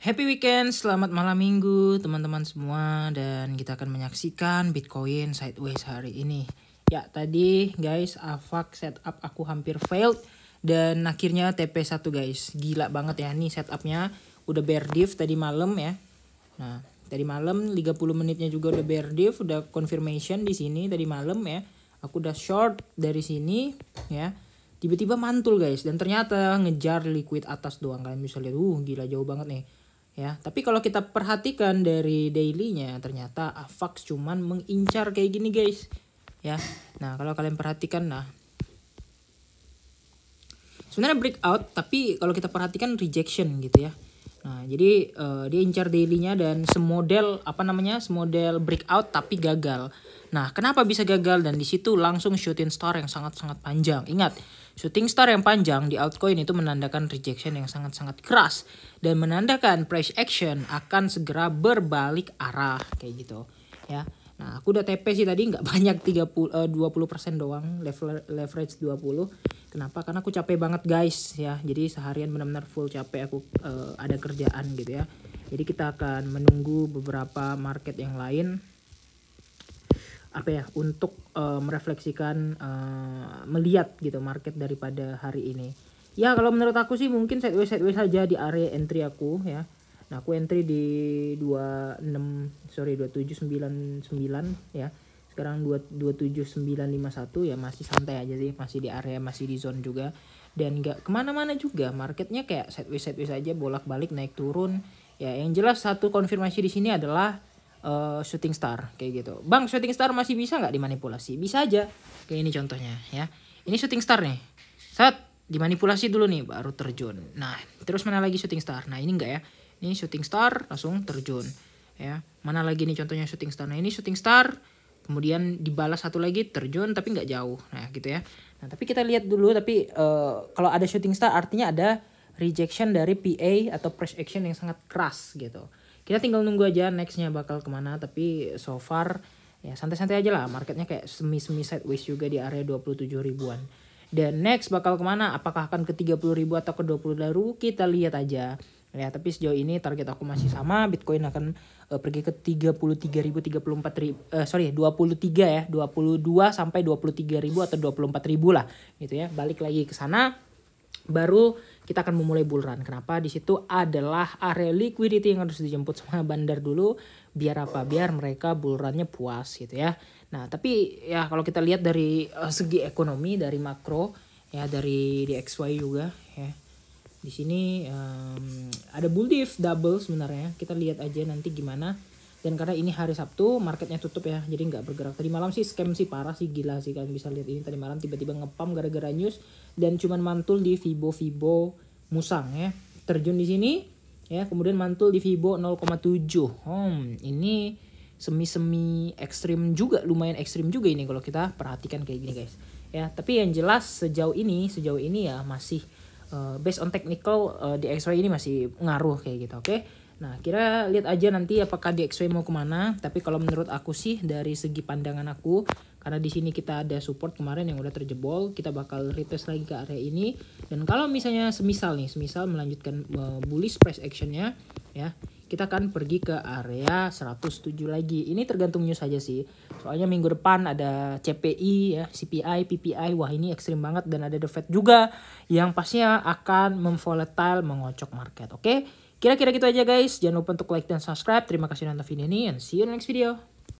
Happy weekend, selamat malam minggu teman-teman semua. Dan kita akan menyaksikan Bitcoin sideways hari ini. Ya tadi guys, AVAX setup aku hampir failed. Dan akhirnya TP1 guys. Gila banget ya, nih setupnya udah bear div tadi malam ya. Nah tadi malam 30 menitnya juga udah bear div. Udah confirmation di sini tadi malam ya. Aku udah short dari sini ya. Tiba-tiba mantul guys. Dan ternyata ngejar liquid atas doang. Kalian bisa lihat, gila jauh banget nih. Ya, tapi kalau kita perhatikan dari dailynya ternyata AVAX cuman mengincar kayak gini guys. Ya. Nah, kalau kalian perhatikan sebenarnya breakout tapi kalau kita perhatikan rejection gitu ya. Nah, jadi dia incar dailynya dan semodel semodel breakout tapi gagal. Nah, kenapa bisa gagal dan di situ langsung shooting star yang sangat-sangat panjang. Ingat, shooting star yang panjang di altcoin itu menandakan rejection yang sangat-sanat keras dan menandakan price action akan segera berbalik arah kayak gitu ya. Nah, aku udah TP sih tadi nggak banyak 20% doang, leverage 20. Kenapa? Karena aku capek banget guys ya. Jadi seharian benar-benar full capek aku ada kerjaan gitu ya. Jadi kita akan menunggu beberapa market yang lain untuk merefleksikan melihat gitu market daripada hari ini. Ya kalau menurut aku sih mungkin sideways saja di area entry aku ya. Nah aku entry di 2799 ya. Sekarang 27951 ya, masih santai aja sih, masih di area, masih di zone juga. Dan gak kemana-mana juga, marketnya kayak sideways aja, bolak-balik naik turun. Ya yang jelas satu konfirmasi di sini adalah shooting star kayak gitu. Bang, shooting star masih bisa nggak dimanipulasi? Bisa aja. Kayak ini contohnya ya. Ini shooting star nih. Saat dimanipulasi dulu nih baru terjun. Nah, terus mana lagi shooting star? Nah, ini enggak ya. Ini shooting star langsung terjun ya. Mana lagi nih contohnya shooting star? Nah, ini shooting star kemudian dibalas satu lagi terjun tapi nggak jauh. Nah, gitu ya. Nah, tapi kita lihat dulu tapi kalau ada shooting star artinya ada rejection dari PA atau price action yang sangat keras gitu. Kita tinggal nunggu aja nextnya bakal kemana, tapi so far ya santai-santai aja lah, marketnya kayak semi sideways juga di area 27 ribuan. Dan next bakal kemana, apakah akan ke 30 ribu atau ke 20 ribu, kita lihat aja ya. Tapi sejauh ini target aku masih sama, Bitcoin akan pergi ke 33 ribu, 23 ya, 22 sampai 23 ribu atau 24 ribu lah gitu ya. Balik lagi ke sana baru kita akan memulai bull run. Kenapa? Di situ adalah area liquidity yang harus dijemput sama bandar dulu. Biar apa? Biar mereka bull runnya puas gitu ya. Nah tapi ya kalau kita lihat dari segi ekonomi, dari makro ya, dari DXY juga ya. Di sini ada bull div double sebenarnya. Kita lihat aja nanti gimana. Dan karena ini hari Sabtu, marketnya tutup ya, jadi nggak bergerak. Tadi malam sih scam sih, parah sih, gila sih. Kalian bisa lihat ini tadi malam tiba-tiba ngepam gara-gara news dan cuman mantul di Fibo Musang ya. Terjun di sini ya, kemudian mantul di Fibo 0,7. Ini semi ekstrim juga, lumayan ekstrim juga ini kalau kita perhatikan kayak gini guys. Ya, tapi yang jelas sejauh ini ya masih based on technical di DXY ini masih ngaruh kayak gitu, oke? Nah, kira lihat aja nanti apakah DXY mau kemana. Tapi kalau menurut aku sih dari segi pandangan aku, karena di sini kita ada support kemarin yang udah terjebol, kita bakal retest lagi ke area ini. Dan kalau misalnya semisal melanjutkan bullish price actionnya, ya kita akan pergi ke area 107 lagi. Ini tergantung news aja sih. Soalnya minggu depan ada CPI ya, CPI, PPI. Wah ini ekstrim banget. Dan ada The Fed juga yang pastinya akan memvolatile, mengocok market. Oke? Kira-kira gitu aja guys. Jangan lupa untuk like dan subscribe. Terima kasih nonton video ini and see you in the next video.